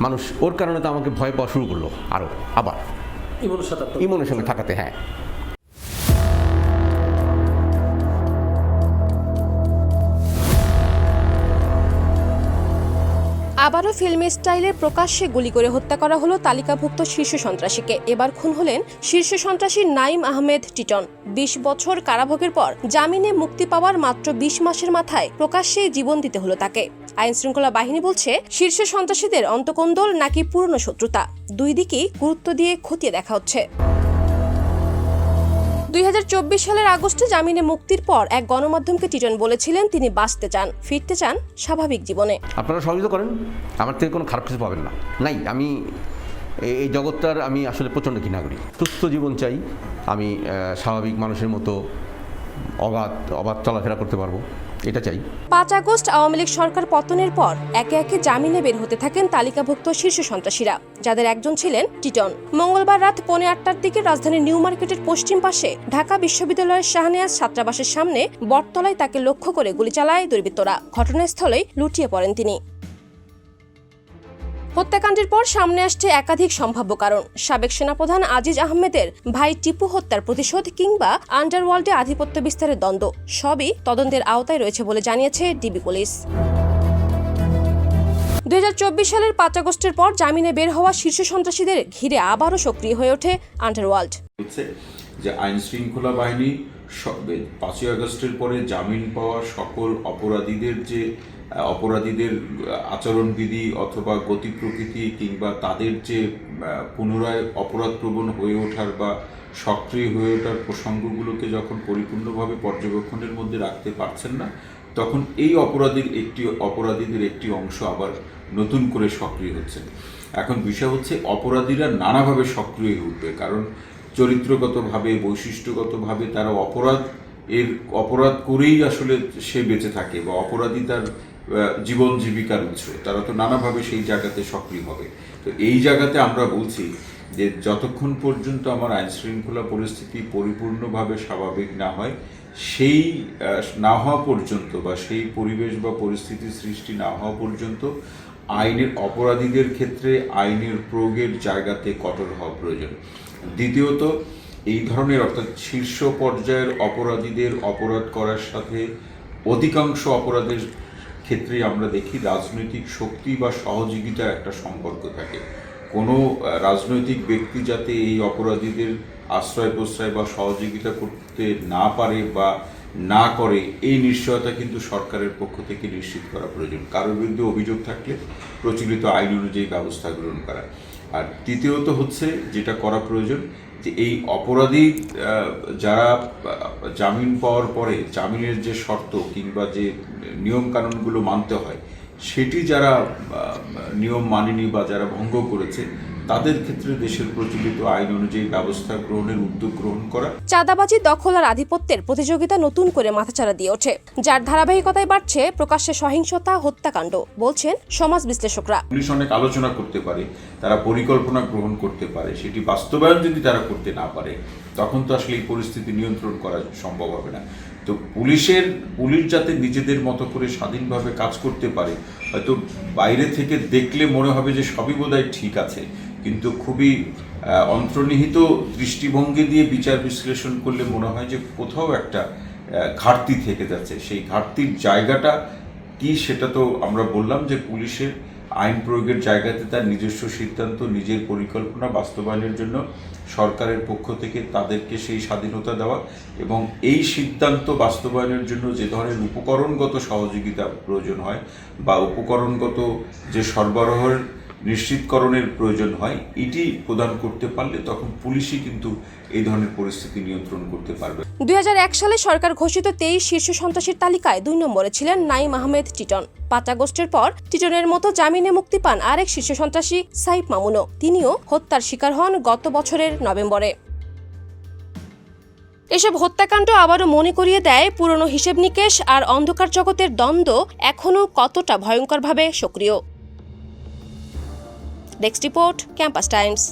মানুষ ওর কারণে তো আমাকে ভয় পাওয়া শুরু করলো আবার ইমনের সঙ্গে থাকাতে। হ্যাঁ, আবারও ফিল্মি স্টাইলে প্রকাশ্যে গুলি করে হত্যা করা হলো তালিকাভুক্ত শীর্ষ সন্ত্রাসীকে। এবার খুন হলেন শীর্ষ সন্ত্রাসী নাঈম আহমেদ টিটন। ২০ বছর কারাভোগের পর জামিনে মুক্তি পাওয়ার মাত্র ২০ মাসের মাথায় প্রকাশ্যে জীবন দিতে হলো তাকে। আইন শৃঙ্খলা বাহিনী বলছে, শীর্ষ সন্ত্রাসীদের অন্তকোন্দল নাকি পুরনো শত্রুতা, দুই দিকেই গুরুত্ব দিয়ে খতিয়ে দেখা হচ্ছে। ২০২৪ সালের আগস্টে জামিনে মুক্তির পর এক গণমাধ্যমকে টিটন বলেছিলেন তিনি বাঁচতে চান, ফিরতে চান স্বাভাবিক জীবনে। আপনারা সহযোগিতা করেন, আমার থেকে কোনো খারাপ কিছু পাবেন না। নাই, আমি এই জগৎটার আমি আসলে প্রচণ্ড ঘৃণা করি। সুস্থ জীবন চাই, আমি স্বাভাবিক মানুষের মতো অবাধ চলাফেরা করতে পারবো, এটা চাই। ৫ আগস্ট আওয়ামী লীগ সরকার পতনের পর একে একে জামিনে বের হতে থাকেন তালিকাভুক্ত শীর্ষ সন্ত্রাসীরা, যাদের একজন ছিলেন টিটন। মঙ্গলবার রাত 8:45টার দিকে রাজধানীর নিউ মার্কেটের পশ্চিম পাশে ঢাকা বিশ্ববিদ্যালয়ের শাহনেয়াজ ছাত্রাবাসের সামনে বটতলায় তাকে লক্ষ্য করে গুলি চালায় দুর্বৃত্তরা। ঘটনাস্থলেই লুটিয়ে পড়েন তিনি। হত্যাকাণ্ডের পর সামনে আসছে একাধিক সম্ভাব্য কারণ। সাবেক সেনাপ্রধান আজিজ আহমেদের ভাই টিপু হত্যার প্রতিশোধ কিংবা আন্ডারওয়ার্ল্ডে আধিপত্য বিস্তারের দ্বন্দ্ব, সবই তদন্তের আওতায় রয়েছে বলে জানিয়েছে ডিবি পুলিশ। ২০২৪ সালের ৫ আগস্টের পর জামিনে বের হওয়া শীর্ষ সন্ত্রাসীদের ঘিরে আবারও সক্রিয় হয়ে ওঠে আন্ডারওয়ার্ল্ড। যে আইন শৃঙ্খলা বাহিনী ৫ই আগস্টের পরে জামিন পাওয়া সকল অপরাধীদের আচরণবিধি অথবা গতি প্রকৃতি কিংবা তাদের যে পুনরায় অপরাধপ্রবণ হয়ে ওঠার বা সক্রিয় হয়ে ওঠার প্রসঙ্গগুলোকে যখন পরিপূর্ণভাবে পর্যবেক্ষণের মধ্যে রাখতে পারছেন না, তখন এই অপরাধীদের একটি অংশ আবার নতুন করে সক্রিয় হচ্ছে। এখন বিষয় হচ্ছে অপরাধীরা নানাভাবে সক্রিয় হয়ে উঠবে, কারণ চরিত্রগতভাবে বৈশিষ্ট্যগতভাবে তারা অপরাধ করেই আসলে সে বেঁচে থাকে বা অপরাধী তার জীবন জীবিকার উৎস, তারা তো নানাভাবে সেই জায়গাতে সক্রিয় হবে। তো এই জায়গাতে আমরা বলছি যে যতক্ষণ পর্যন্ত আমার আইন শৃঙ্খলা পরিস্থিতি পরিপূর্ণভাবে স্বাভাবিক না হয়, সেই না হওয়া পর্যন্ত বা সেই পরিবেশ বা পরিস্থিতি সৃষ্টি না হওয়া পর্যন্ত আইনের অপরাধীদের ক্ষেত্রে আইনের প্রয়োগের জায়গাতে কঠোর হওয়া প্রয়োজন। দ্বিতীয়ত, এই ধরনের অর্থাৎ শীর্ষ পর্যায়ের অপরাধীদের অপরাধ করার সাথে অধিকাংশ অপরাধের ক্ষেত্রে আমরা দেখি রাজনৈতিক শক্তি বা সহযোগিতার একটা সম্পর্ক থাকে। কোনো রাজনৈতিক ব্যক্তি যাতে এই অপরাধীদের আশ্রয় প্রশ্রয় বা সহযোগিতা করতে না পারে বা না করে, এই নিশ্চয়তা কিন্তু সরকারের পক্ষ থেকে নিশ্চিত করা প্রয়োজন। কারোর বিরুদ্ধে অভিযোগ থাকলে প্রচলিত আইন অনুযায়ী ব্যবস্থা গ্রহণ করা। আর তৃতীয়ত হচ্ছে যেটা করা প্রয়োজন, যে এই অপরাধী যারা জামিন পাওয়ার পরে জামিনের যে শর্ত কিংবা যে নিয়মকানুনগুলো মানতে হয়, সেটি যারা নিয়ম মানেনি বা যারা ভঙ্গ করেছে, তাদের ক্ষেত্রে দেশের প্রচলিত আইন অনুযায়ী ব্যবস্থা গ্রহণের উদ্যোগ গ্রহণ করা। চাঁদাবাজি, দখল আর আধিপত্যের প্রতিযোগিতা নতুন করে মাথাচাড়া দিয়ে ওঠে, যার ধারাবাহিকতায় বাড়ছে প্রকাশ্যে সহিংসতা, হত্যাকাণ্ড, বলছেন সমাজ বিশ্লেষকরা। পুলিশ অনেক আলোচনা করতে পারে, তারা পরিকল্পনা গ্রহণ করতে পারে, সেটি বাস্তবায়ন যদি তারা করতে না পারে, তখন তো আসলে এই পরিস্থিতি নিয়ন্ত্রণ করা সম্ভব হবে না। তো পুলিশ যাতে নিজেদের মতো করে স্বাধীনভাবে কাজ করতে পারে, হয়তো বাইরে থেকে দেখলে মনে হবে যে সবই বোধহয় ঠিক আছে, কিন্তু খুবই অন্তর্নিহিত দৃষ্টিভঙ্গি দিয়ে বিচার বিশ্লেষণ করলে মনে হয় যে কোথাও একটা ঘাটতি থেকে যাচ্ছে। সেই ঘাটতির জায়গাটা কি, সেটা তো আমরা বললাম যে পুলিশের আইন প্রয়োগের জায়গাতে তার নিজস্ব সিদ্ধান্ত, নিজের পরিকল্পনা বাস্তবায়নের জন্য সরকারের পক্ষ থেকে তাদেরকে সেই স্বাধীনতা দেওয়া এবং এই সিদ্ধান্ত বাস্তবায়নের জন্য যে ধরনের উপকরণগত সহযোগিতা প্রয়োজন হয় বা উপকরণগত যে সরবরাহের নিশ্চিতকরণের প্রয়োজন হয়, এটি প্রদান করতে পারলে তখন পুলিশই কিন্তু এই ধরনের পরিস্থিতি নিয়ন্ত্রণ করতে পারবে। ২০০১ সালে সরকার ঘোষিত ২৩ শীর্ষ সন্ত্রাসীর তালিকায় ২ নম্বরে ছিলেন নাঈম আহমেদ টিটন। ৫ আগস্টের পর টিটনের মতো জামিনে মুক্তি পান আরেক শীর্ষ সন্ত্রাসী সাইফ মামুনও। তিনিও হত্যার শিকার হন গত বছরের নভেম্বরে। এসব হত্যাকাণ্ড আবারও মনে করিয়ে দেয় পুরনো হিসেব নিকেশ আর অন্ধকার জগতের দ্বন্দ্ব এখনও কতটা ভয়ঙ্করভাবে সক্রিয়। Desk report, campus Times.